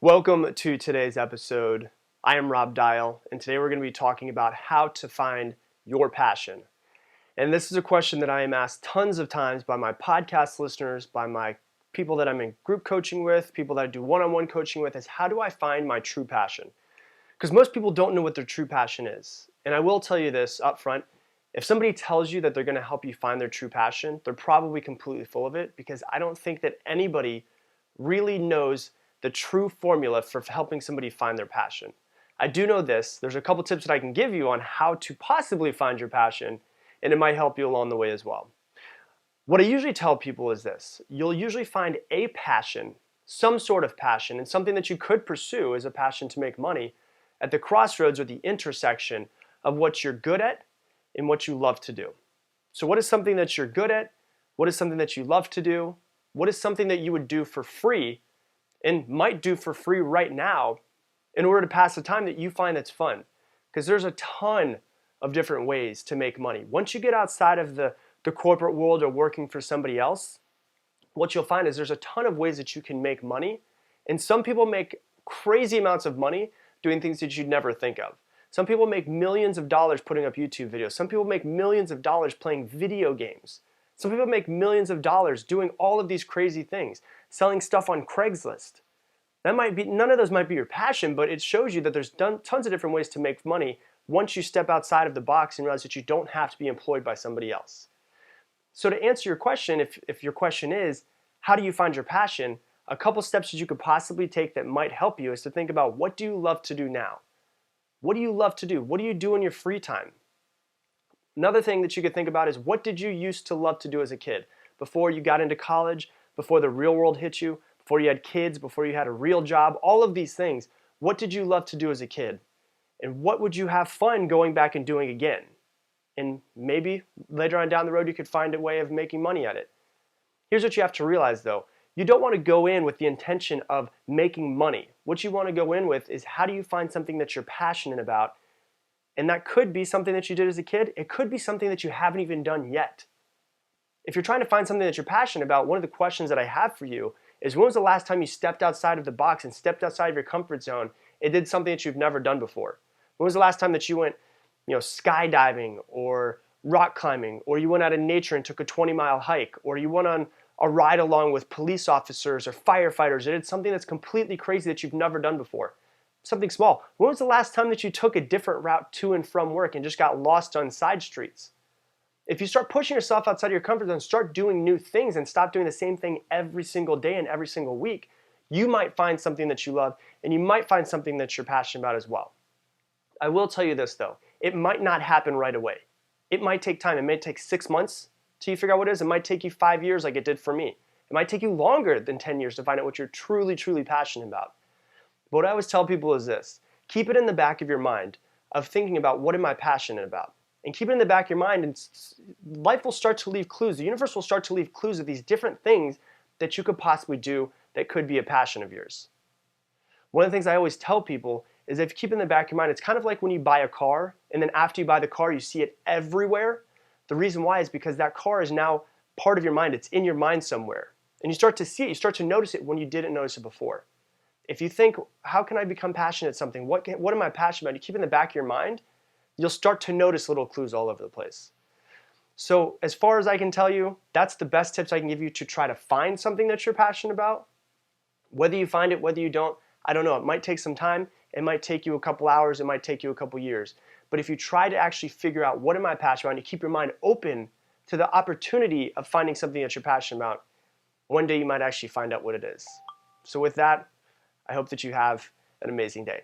Welcome to today's episode. I am Rob Dial, and today we're going to be talking about how to find your passion. And this is a question that I am asked tons of times by my podcast listeners, by my people that I'm in group coaching with, people that I do one-on-one coaching with, is how do I find my true passion? Because most people don't know what their true passion is. And I will tell you this up front, if somebody tells you that they're going to help you find their true passion, they're probably completely full of it, because I don't think that anybody really knows the true formula for helping somebody find their passion. I do know this. There's a couple tips that I can give you on how to possibly find your passion, and it might help you along the way as well. What I usually tell people is this. You'll usually find a passion, some sort of passion, and something that you could pursue as a passion to make money at the crossroads or the intersection of what you're good at and what you love to do. So what is something that you're good at? What is something that you love to do? What is something that you would do for free and might do for free right now in order to pass the time that you find that's fun? Because there's a ton of different ways to make money. Once you get outside of the corporate world or working for somebody else, what you'll find is there's a ton of ways that you can make money. And some people make crazy amounts of money doing things that you'd never think of. Some people make millions of dollars putting up YouTube videos. Some people make millions of dollars playing video games. Some people make millions of dollars doing all of these crazy things, selling stuff on Craigslist. None of those might be your passion, but it shows you that there's tons of different ways to make money once you step outside of the box and realize that you don't have to be employed by somebody else. So to answer your question, if your question is, how do you find your passion? A couple steps that you could possibly take that might help you is to think about, what do you love to do now? What do you love to do? What do you do in your free time? Another thing that you could think about is, what did you used to love to do as a kid? Before you got into college, before the real world hit you, before you had kids, before you had a real job, all of these things, what did you love to do as a kid? And what would you have fun going back and doing again? And maybe later on down the road you could find a way of making money at it. Here's what you have to realize though. You don't want to go in with the intention of making money. What you want to go in with is, how do you find something that you're passionate about? And that could be something that you did as a kid. It could be something that you haven't even done yet. If you're trying to find something that you're passionate about, one of the questions that I have for you is, when was the last time you stepped outside of the box and stepped outside of your comfort zone and did something that you've never done before? When was the last time that you went, skydiving or rock climbing, or you went out in nature and took a 20-mile hike, or you went on a ride along with police officers or firefighters and did something that's completely crazy that you've never done before? Something small. When was the last time that you took a different route to and from work and just got lost on side streets? If you start pushing yourself outside of your comfort zone, start doing new things and stop doing the same thing every single day and every single week, you might find something that you love, and you might find something that you're passionate about as well. I will tell you this though, it might not happen right away. It might take time. It may take 6 months till you figure out what it is. It might take you 5 years like it did for me. It might take you longer than 10 years to find out what you're truly, truly passionate about. But what I always tell people is this: keep it in the back of your mind of thinking about, what am I passionate about? And keep it in the back of your mind, and life will start to leave clues. The universe will start to leave clues of these different things that you could possibly do that could be a passion of yours. One of the things I always tell people is, if you keep it in the back of your mind, it's kind of like when you buy a car, and then after you buy the car, you see it everywhere. The reason why is because that car is now part of your mind. It's in your mind somewhere. And you start to see it, you start to notice it when you didn't notice it before. If you think, how can I become passionate at something? What am I passionate about? You keep it in the back of your mind, you'll start to notice little clues all over the place. So as far as I can tell you, that's the best tips I can give you to try to find something that you're passionate about. Whether you find it, whether you don't, I don't know. It might take some time. It might take you a couple hours. It might take you a couple years. But if you try to actually figure out, what am I passionate about, and you keep your mind open to the opportunity of finding something that you're passionate about, one day you might actually find out what it is. So with that, I hope that you have an amazing day.